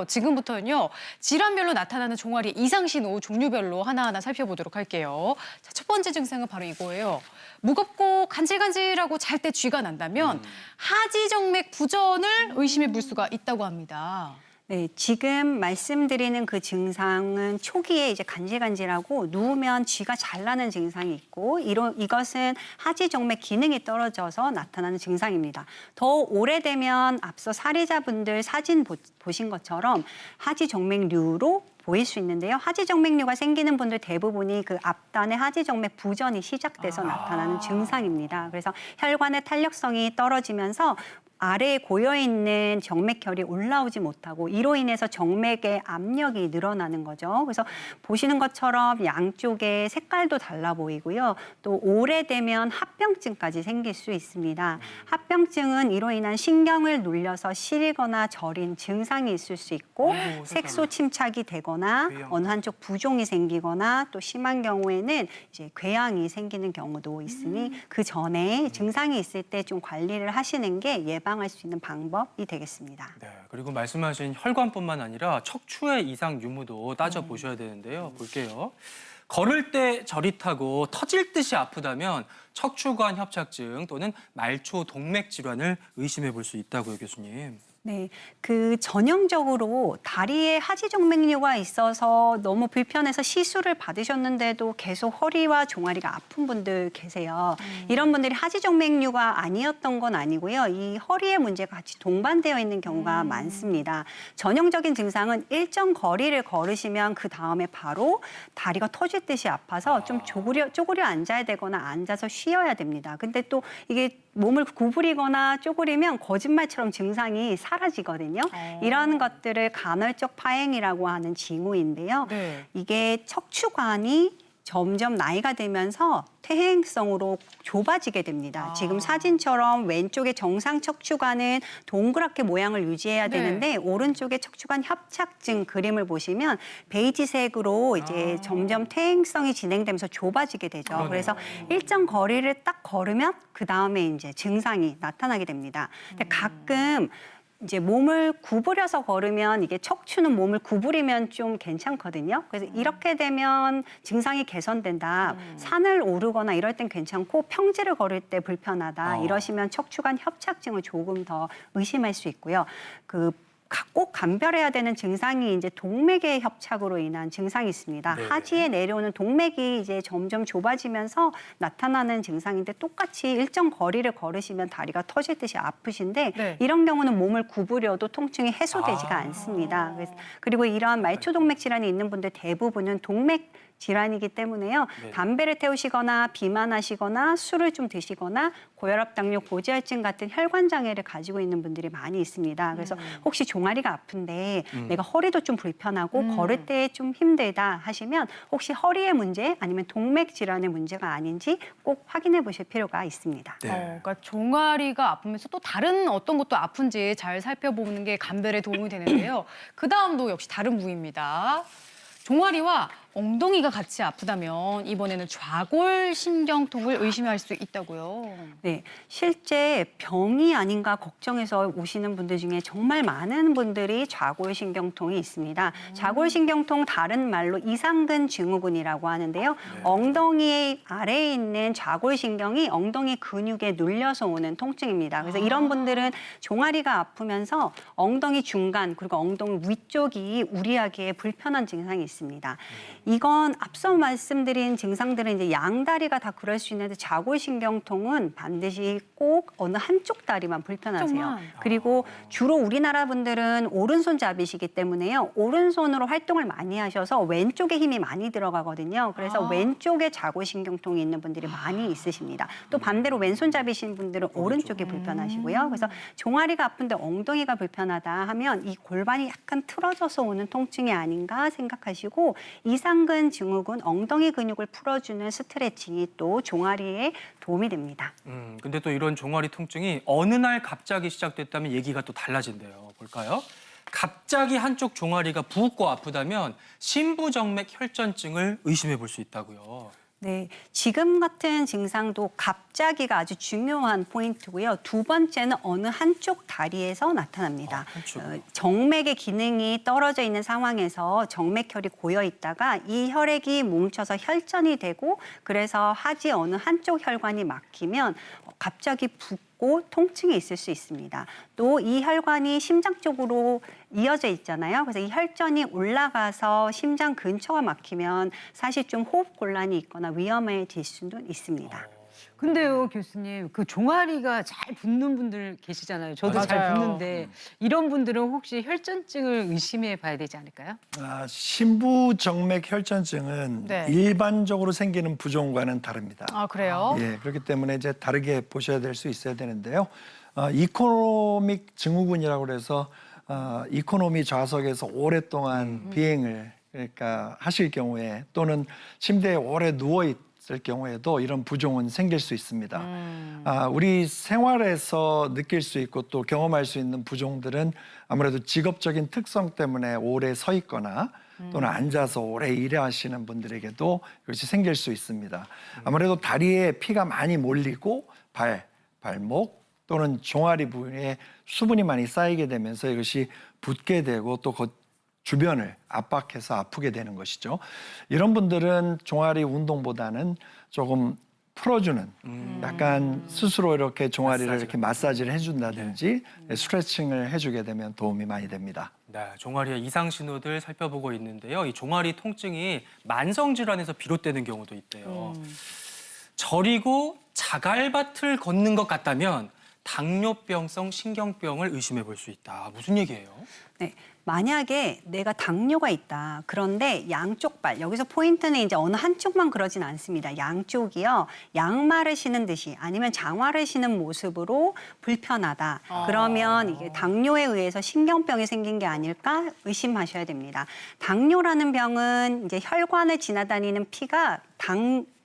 지금부터는요, 질환별로 나타나는 종아리 이상 신호 종류별로 하나하나 살펴보도록 할게요. 자, 첫 번째 증상은 바로 이거예요. 무겁고 간질간질하고 잘 때 쥐가 난다면 하지정맥 부전을 의심해 볼 수가 있다고 합니다. 네, 지금 말씀드리는 그 증상은 초기에 이제 간질간질하고 누우면 쥐가 잘 나는 증상이 있고 이것은 하지정맥 기능이 떨어져서 나타나는 증상입니다. 더 오래되면 앞서 사례자분들 사진 보신 것처럼 하지정맥류로 보일 수 있는데요. 하지정맥류가 생기는 분들 대부분이 그 앞단의 하지정맥 부전이 시작돼서 나타나는 증상입니다. 그래서 혈관의 탄력성이 떨어지면서 아래에 고여있는 정맥혈이 올라오지 못하고 이로 인해서 정맥의 압력이 늘어나는 거죠. 그래서 보시는 것처럼 양쪽에 색깔도 달라 보이고요. 또 오래되면 합병증까지 생길 수 있습니다. 합병증은 이로 인한 신경을 눌려서 시리거나 저린 증상이 있을 수 있고 색소 침착이 되거나 어느 한쪽 부종이 생기거나 또 심한 경우에는 이제 궤양이 생기는 경우도 있으니 그 전에 증상이 있을 때 좀 관리를 하시는 게 예방할 수 있는 방법이 되겠습니다. 네, 그리고 말씀하신 혈관뿐만 아니라 척추의 이상 유무도 따져보셔야 되는데요. 볼게요. 걸을 때 저릿하고 터질 듯이 아프다면 척추관 협착증 또는 말초 동맥 질환을 의심해 볼 수 있다고요, 교수님. 네, 그 전형적으로 다리에 하지정맥류가 있어서 너무 불편해서 시술을 받으셨는데도 계속 허리와 종아리가 아픈 분들 계세요. 이런 분들이 하지정맥류가 아니었던 건 아니고요. 이 허리의 문제가 같이 동반되어 있는 경우가 많습니다. 전형적인 증상은 일정 거리를 걸으시면 그 다음에 바로 다리가 터질 듯이 아파서 좀 쪼그려 앉아야 되거나 앉아서 쉬어야 됩니다. 근데 또 이게 몸을 구부리거나 쪼그리면 거짓말처럼 증상이 사라지거든요. 이런 것들을 간헐적 파행이라고 하는 징후인데요. 네. 이게 척추관이 점점 나이가 들면서 퇴행성으로 좁아지게 됩니다. 지금 사진처럼 왼쪽의 정상 척추관은 동그랗게 모양을 유지해야 되는데 오른쪽의 척추관 협착증 그림을 보시면 베이지색으로 이제 점점 퇴행성이 진행되면서 좁아지게 되죠. 그래서 일정 거리를 딱 걸으면 그 다음에 이제 증상이 나타나게 됩니다. 근데 가끔 이제 몸을 구부려서 걸으면 이게 척추는 몸을 구부리면 좀 괜찮거든요. 그래서 이렇게 되면 증상이 개선된다. 산을 오르거나 이럴 땐 괜찮고 평지를 걸을 때 불편하다. 이러시면 척추관 협착증을 조금 더 의심할 수 있고요. 꼭 감별해야 되는 증상이 이제 동맥의 협착으로 인한 증상이 있습니다. 네. 하지에 내려오는 동맥이 이제 점점 좁아지면서 나타나는 증상인데 똑같이 일정 거리를 걸으시면 다리가 터질 듯이 아프신데 이런 경우는 몸을 구부려도 통증이 해소되지가 않습니다. 그리고 이러한 말초동맥 질환이 있는 분들 대부분은 동맥 질환이기 때문에요. 담배를 태우시거나 비만하시거나 술을 좀 드시거나 고혈압, 당뇨, 고지혈증 같은 혈관 장애를 가지고 있는 분들이 많이 있습니다. 그래서 혹시 종아리가 아픈데 내가 허리도 좀 불편하고 걸을 때 좀 힘들다 하시면 혹시 허리의 문제 아니면 동맥 질환의 문제가 아닌지 꼭 확인해 보실 필요가 있습니다. 네. 그러니까 종아리가 아프면서 또 다른 어떤 것도 아픈지 잘 살펴보는 게 감별에 도움이 되는데요. 그 다음도 역시 다른 부위입니다. 종아리와 엉덩이가 같이 아프다면 이번에는 좌골신경통을 의심할 수 있다고요. 네, 실제 병이 아닌가 걱정해서 오시는 분들 중에 정말 많은 분들이 좌골신경통이 있습니다. 좌골신경통 다른 말로 이상근 증후군이라고 하는데요. 엉덩이 아래에 있는 좌골신경이 엉덩이 근육에 눌려서 오는 통증입니다. 그래서 이런 분들은 종아리가 아프면서 엉덩이 중간 그리고 엉덩이 위쪽이 우리하게 불편한 증상이 있습니다. 이건 앞서 말씀드린 증상들은 이제 양다리가 다 그럴 수 있는데 좌골신경통은 반드시 꼭 어느 한쪽 다리만 불편하세요. 그리고 주로 우리나라 분들은 오른손잡이시기 때문에요. 오른손으로 활동을 많이 하셔서 왼쪽에 힘이 많이 들어가거든요. 그래서 왼쪽에 좌골신경통이 있는 분들이 많이 있으십니다. 또 반대로 왼손잡이신 분들은 오른쪽이 불편하시고요. 그래서 종아리가 아픈데 엉덩이가 불편하다 하면 이 골반이 약간 틀어져서 오는 통증이 아닌가 생각하시고 이상근 증후군 엉덩이 근육을 풀어주는 스트레칭이 또 종아리에 도움이 됩니다. 근데 또 이런 종아리 통증이 어느 날 갑자기 시작됐다면 얘기가 또 달라진대요. 볼까요? 갑자기 한쪽 종아리가 붓고 아프다면 심부정맥 혈전증을 의심해 볼 수 있다고요. 네, 지금 같은 증상도 갑자기가 아주 중요한 포인트고요. 두 번째는 어느 한쪽 다리에서 나타납니다. 한쪽이요? 정맥의 기능이 떨어져 있는 상황에서 정맥혈이 고여 있다가 이 혈액이 뭉쳐서 혈전이 되고 그래서 하지 어느 한쪽 혈관이 막히면 갑자기 붓고 통증이 있을 수 있습니다. 또 이 혈관이 심장 쪽으로 이어져 있잖아요. 그래서 이 혈전이 올라가서 심장 근처가 막히면 사실 좀 호흡 곤란이 있거나 위험해질 수도 있습니다. 근데요, 교수님, 그 종아리가 잘 붓는 분들 계시잖아요. 저도 잘 맞아요. 붓는데 이런 분들은 혹시 혈전증을 의심해 봐야 되지 않을까요? 심부정맥 혈전증은 네. 일반적으로 생기는 부종과는 다릅니다. 아, 그래요? 예, 그렇기 때문에 이제 다르게 보셔야 될 수 있어야 되는데요. 이코노믹 증후군이라고 그래서 이코노미 좌석에서 오랫동안 비행을 그러니까 하실 경우에 또는 침대에 오래 누워 있을 경우에도 이런 부종은 생길 수 있습니다. 우리 생활에서 느낄 수 있고 또 경험할 수 있는 부종들은 아무래도 직업적인 특성 때문에 오래 서 있거나 또는 앉아서 오래 일하시는 분들에게도 이것이 생길 수 있습니다. 아무래도 다리에 피가 많이 몰리고 발목 또는 종아리 부위에 수분이 많이 쌓이게 되면서 이것이 붓게 되고 또 그 주변을 압박해서 아프게 되는 것이죠. 이런 분들은 종아리 운동보다는 조금 풀어주는 약간 스스로 이렇게 종아리를 이렇게 마사지를 해준다든지 스트레칭을 해주게 되면 도움이 많이 됩니다. 네, 종아리의 이상 신호들 살펴보고 있는데요. 이 종아리 통증이 만성 질환에서 비롯되는 경우도 있대요. 저리고 자갈밭을 걷는 것 같다면 당뇨병성 신경병을 의심해 볼 수 있다. 무슨 얘기예요? 네, 만약에 내가 당뇨가 있다. 그런데 양쪽 발, 여기서 포인트는 이제 어느 한쪽만 그러진 않습니다. 양쪽이요. 양말을 신은 듯이 아니면 장화를 신은 모습으로 불편하다. 그러면 이게 당뇨에 의해서 신경병이 생긴 게 아닐까 의심하셔야 됩니다. 당뇨라는 병은 이제 혈관을 지나다니는 피가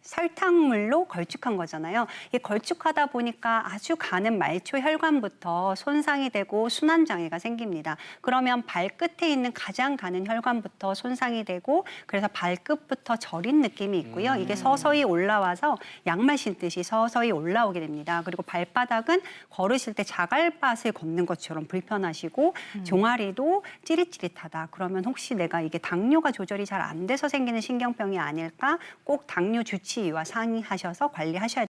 설탕물로 걸쭉한 거잖아요. 이게 걸쭉하다 보니까 아주 가는 말초 혈관부터 손상이 되고 순환 장애가 생깁니다. 그러면 발끝에 있는 가장 가는 혈관부터 손상이 되고 그래서 발끝부터 저린 느낌이 있고요. 이게 서서히 올라와서 양말 신듯이 서서히 올라오게 됩니다. 그리고 발바닥은 걸으실 때 자갈밭을 걷는 것처럼 불편하시고 종아리도 찌릿찌릿하다. 그러면 혹시 내가 이게 당뇨가 조절이 잘 안 돼서 생기는 신경병이 아닐까? 꼭 당뇨 주치의와 상의하셔서 관리하셔야